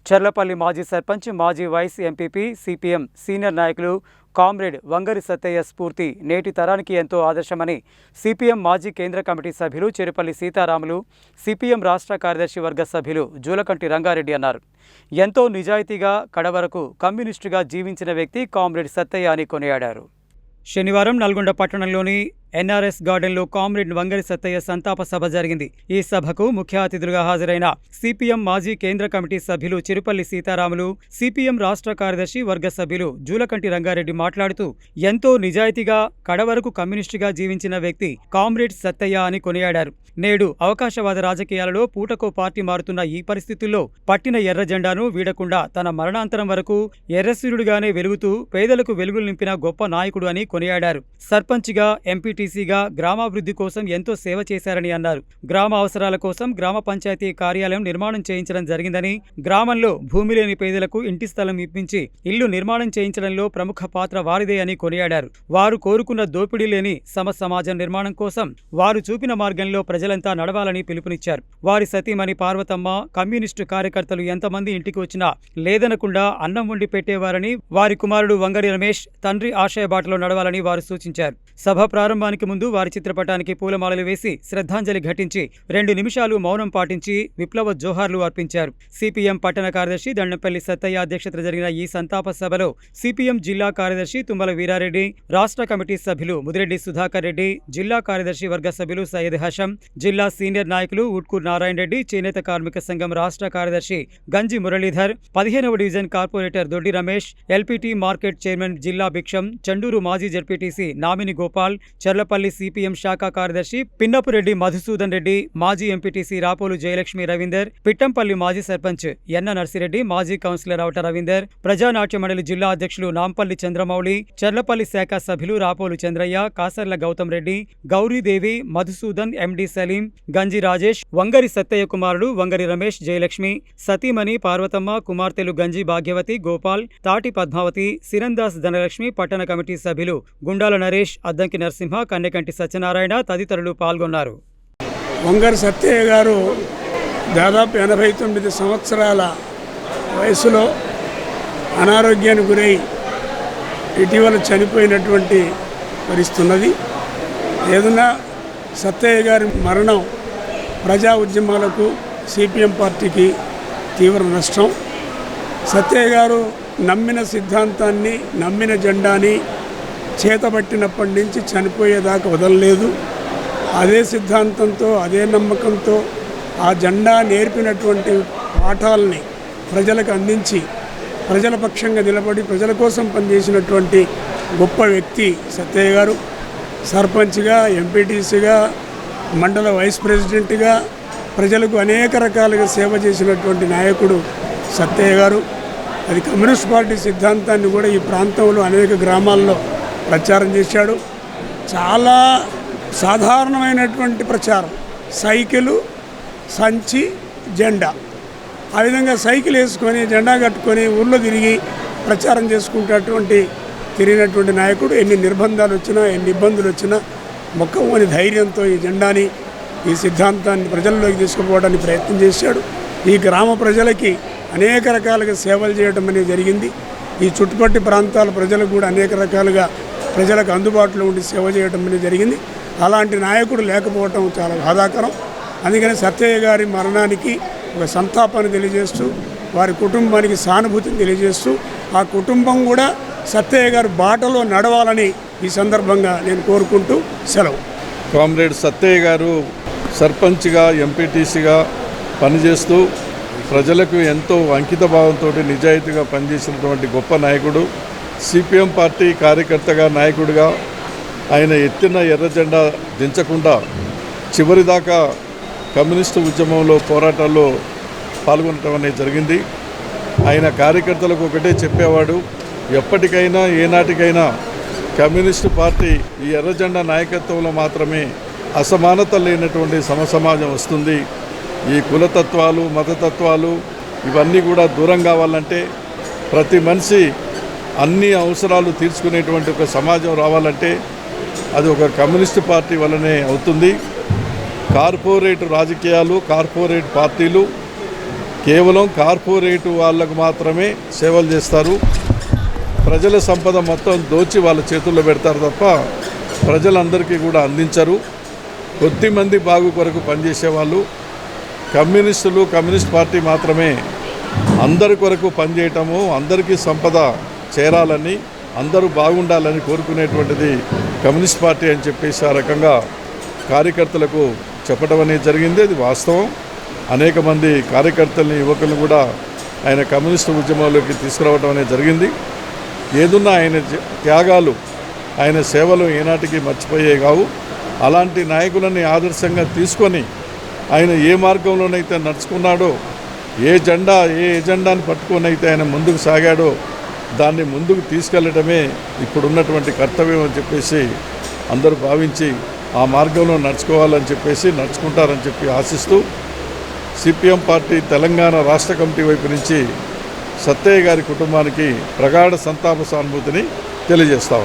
చర్లపల్లి మాజీ సర్పంచ్, మాజీ vice MPP, CPM senior నాయకులు కామ్రేడ్ వంగరి సత్తయ్య స్ఫూర్తి నేటి తరానికి ఎంతో ఆదర్శమని సిపిఎం మాజీ కేంద్ర కమిటీ సభ్యులు చెరుపల్లి సీతారాములు, సిపిఎం రాష్ట్ర కార్యదర్శి వర్గ సభ్యులు జూలకంటి రంగారెడ్డి అన్నారు. ఎంతో నిజాయితీగా కడవరకు కమ్యూనిస్టుగా జీవించిన వ్యక్తి కామ్రేడ్ సత్తయ్య అని కొనియాడారు. శనివారం నల్గొండ పట్టణంలోని ఎన్ఆర్ఎస్ గార్డెన్లో కామ్రేడ్ వంగరి సత్తయ్య సంతాప సభ జరిగింది. ఈ సభకు ముఖ్య అతిథులుగా హాజరైన సిపిఎం మాజీ కేంద్ర కమిటీ సభ్యులు చెరుపల్లి సీతారాములు, సిపిఎం రాష్ట్ర కార్యదర్శి వర్గ సభ్యులు జూలకంటి రంగారెడ్డి మాట్లాడుతూ ఎంతో నిజాయితీగా కడవరకు కమ్యూనిస్టుగా జీవించిన వ్యక్తి కామ్రేడ్ సత్తయ్య అని కొనియాడారు. నేడు అవకాశవాద రాజకీయాలలో పూటకో పార్టీ మారుతున్న ఈ పరిస్థితుల్లో పట్టిన ఎర్ర జెండాను వీడకుండా తన మరణాంతరం వరకు ఎర్రసూర్యుడిగానే వెలుగుతూ పేదలకు వెలుగులు నింపిన గొప్ప నాయకుడు అని కొనియాడారు. సర్పంచ్గా, ఎంపీటీసీగా గ్రామాభివృద్ధి కోసం ఎంతో సేవ చేశారని అన్నారు. గ్రామ అవసరాల కోసం గ్రామ పంచాయతీ కార్యాలయం నిర్మాణం చేయించడం జరిగిందని, గ్రామంలో భూమి లేని పేదలకు ఇంటి స్థలం ఇప్పించి ఇల్లు నిర్మాణం చేయించడంలో ప్రముఖ పాత్ర వారిదే అని కొనియాడారు. వారు కోరుకున్న దోపిడీ లేని సమాజం నిర్మాణం కోసం వారు చూపిన మార్గంలో ప్రజలంతా నడవాలని పిలుపునిచ్చారు. వారి సతీమణి పార్వతమ్మ, కమ్యూనిస్టు కార్యకర్తలు ఎంతమంది ఇంటికి వచ్చినా లేదనకుండా అన్నం వండి పెట్టేవారని, వారి కుమారుడు వంగరి రమేష్ తండ్రి ఆశయ బాటలో నడవాలని వారు సూచించారు. సభ ప్రారంభానికి ముందు వారి చిత్రపటానికి పూలమాలలు వేసి శ్రద్ధాంజలి ఘటించి 2 నిమిషాలు మౌనం పాటించి విప్లవ జోహార్లు అర్పించారు. సిపిఎం పట్టణ కార్యదర్శి దండంపల్లి సత్తయ్య అధ్యక్షతన జరిగిన ఈ సంతాప సభలో సిపిఎం జిల్లా కార్యదర్శి తుమ్మల వీరారెడ్డి, రాష్ట్ర కమిటీ సభ్యులు ముదిరెడ్డి సుధాకర్ రెడ్డి, జిల్లా కార్యదర్శి వర్గ సభ్యులు సయ్యద్ హషం, జిల్లా సీనియర్ నాయకులు ఉట్కూర్ నారాయణ రెడ్డి, చేనేత కార్మిక సంఘం రాష్ట్ర కార్యదర్శి గంజి మురళీధర్, 15వ డివిజన్ కార్పొరేటర్ దొడ్డి రమేష్, ఎల్పిటి మార్కెట్ చైర్మన్ జిల్లా భిక్షం, చండూరు మాజీ జడ్పీటీసీ నామిని గోపాల్, చర్లపల్లి సిపిఎం శాఖ కార్యదర్శి పిన్నపురెడ్డి మధుసూదన్ రెడ్డి, మాజీ ఎంపీటీసీ రాపోలు జయలక్ష్మి రవీందర్, పిట్టంపల్లి మాజీ సర్పంచ్ ఎన్న నర్సిరెడ్డి, మాజీ కౌన్సిలర్ అవట రవీందర్, ప్రజానాట్య మండలి జిల్లా అధ్యక్షులు నాంపల్లి చంద్రమౌళి, చర్లపల్లి శాఖ సభ్యులు రాపోలు చంద్రయ్య, కాసర్ల గౌతమ్ రెడ్డి, గౌరీదేవి, మధుసూదన్, ఎండి సలీం, గంజి రాజేష్, వంగరి సత్తయ్య కుమారుడు వంగరి రమేష్, జయలక్ష్మి, సతీమణి పార్వతమ్మ, కుమార్తెలు గంజి భాగ్యవతి, గోపాల్, తాటి పద్మావతి, సిరందాస్ ధనలక్ష్మి, పట్టణ కమిటీ సభ్యులు గుండాల నరేష్, అద్దంకి నరసింహ, కన్నెకంటి సత్యనారాయణ తదితరులు పాల్గొన్నారు. వంగరి సత్తయ్య గారు దాదాపు 89 సంవత్సరాల వయసులో అనారోగ్యానికి గురై ఇటీవల చనిపోయినటువంటి పరిస్థితున్నది. ఏదన్నా సత్తయ్య గారి మరణం ప్రజా ఉద్యమాలకు, సిపిఎం పార్టీకి తీవ్ర నష్టం. సత్తయ్య గారు నమ్మిన సిద్ధాంతాన్ని, నమ్మిన జెండాని చేతబట్టినప్పటి నుంచి చనిపోయేదాకా వదలలేదు. అదే సిద్ధాంతంతో, అదే నమ్మకంతో ఆ జెండా నేర్పినటువంటి పాఠాలని ప్రజలకు అందించి ప్రజల పక్షంగా నిలబడి ప్రజల కోసం పనిచేసినటువంటి గొప్ప వ్యక్తి సత్తయ్య గారు. సర్పంచ్గా, ఎంపీటీసీగా, మండల వైస్ ప్రెసిడెంట్గా ప్రజలకు అనేక రకాలుగా సేవ చేసినటువంటి నాయకుడు సత్తయ్య గారు. అది కమ్యూనిస్ట్ పార్టీ సిద్ధాంతాన్ని కూడా ఈ ప్రాంతంలో అనేక గ్రామాల్లో ప్రచారం చేశాడు. చాలా సాధారణమైనటువంటి ప్రచారం, సైకిలు, సంచి, జెండా. ఆ విధంగా సైకిల్ వేసుకొని జెండా కట్టుకొని ఊళ్ళో తిరిగి ప్రచారం చేసుకుంటేటువంటి తిరిగినటువంటి నాయకుడు. ఎన్ని నిర్బంధాలు వచ్చినా, ఎన్ని ఇబ్బందులు వచ్చినా మొక్కవని ధైర్యంతో ఈ జెండాని, ఈ సిద్ధాంతాన్ని ప్రజల్లోకి తీసుకుపోవడానికి ప్రయత్నం చేశాడు. ఈ గ్రామ ప్రజలకి అనేక రకాలుగా సేవలు చేయడం అనేది జరిగింది. ఈ చుట్టుపక్కల ప్రాంతాల ప్రజలకు కూడా అనేక రకాలుగా ప్రజలకు అందుబాటులో ఉండి సేవ చేయడం అనేది జరిగింది. అలాంటి నాయకుడు లేకపోవటం చాలా బాధాకరం. అందుకని సత్తయ్య గారి మరణానికి ఒక సంతాపాన్ని తెలియజేస్తూ, వారి కుటుంబానికి సానుభూతిని తెలియజేస్తూ, ఆ కుటుంబం కూడా సత్తయ్య గారి బాటలో నడవాలని ఈ సందర్భంగా నేను కోరుకుంటూ సెలవు. కామ్రేడ్ సత్తయ్య గారు సర్పంచ్గా, ఎంపీటీసీగా పనిచేస్తూ ప్రజలకు ఎంతో అంకిత భావంతో నిజాయితీగా పనిచేసినటువంటి గొప్ప నాయకుడు. సిపిఎం పార్టీ కార్యకర్తగా, నాయకుడిగా ఆయన ఎత్తిన ఎర్ర జెండా దించకుండా చివరిదాకా కమ్యూనిస్టు ఉద్యమంలో, పోరాటాల్లో పాల్గొనడం అనేది జరిగింది. ఆయన కార్యకర్తలకు ఒకటే చెప్పేవాడు, ఎప్పటికైనా ఏనాటికైనా కమ్యూనిస్టు పార్టీ ఈ ఎర్ర జెండా నాయకత్వంలో మాత్రమే అసమానత లేనటువంటి సమసమాజం వస్తుంది. ఈ కులతత్వాలు, మతతత్వాలు ఇవన్నీ కూడా దూరం కావాలంటే, ప్రతి మనిషి అన్ని అవసరాలు తీర్చుకునేటువంటి ఒక సమాజం రావాలంటే అది ఒక కమ్యూనిస్టు పార్టీ వల్లనే అవుతుంది. కార్పొరేట్ రాజకీయాలు, కార్పొరేట్ పార్టీలు కేవలం కార్పొరేటు వాళ్ళకు మాత్రమే సేవలు చేస్తారు. ప్రజల సంపద మొత్తం దోచి వాళ్ళ చేతుల్లో పెడతారు తప్ప ప్రజలందరికీ కూడా అందించరు. కొద్దిమంది బాగు కొరకు పనిచేసేవాళ్ళు, కమ్యూనిస్టులు, కమ్యూనిస్ట్ పార్టీ మాత్రమే అందరి కొరకు పనిచేయటము, అందరికీ సంపద చేరాలని, అందరూ బాగుండాలని కోరుకునేటువంటిది కమ్యూనిస్ట్ పార్టీ అని చెప్పేసి ఆ రకంగా కార్యకర్తలకు చెప్పడం అనేది జరిగింది. అది వాస్తవం. అనేక మంది కార్యకర్తల్ని, యువకులను కూడా ఆయన కమ్యూనిస్టు ఉద్యమంలోకి తీసుకురావడం అనేది జరిగింది. ఏదున్నా ఆయన త్యాగాలు, ఆయన సేవలు ఏనాటికి మర్చిపోయే కావు. అలాంటి నాయకులని ఆదర్శంగా తీసుకొని ఆయన ఏ మార్గంలోనైతే నడుచుకున్నాడో, ఏ ఎజెండాని పట్టుకొని అయితే ఆయన ముందుకు సాగాడో దాన్ని ముందుకు తీసుకెళ్లడమే ఇప్పుడున్నటువంటి కర్తవ్యం అని చెప్పేసి అందరూ భావించి ఆ మార్గంలో నడుచుకోవాలని చెప్పేసి నడుచుకుంటారని చెప్పి ఆశిస్తూ సిపిఎం పార్టీ తెలంగాణ రాష్ట్ర కమిటీ వైపు నుంచి సత్తయ్య గారి కుటుంబానికి ప్రగాఢ సంతాప సానుభూతిని తెలియజేస్తాం.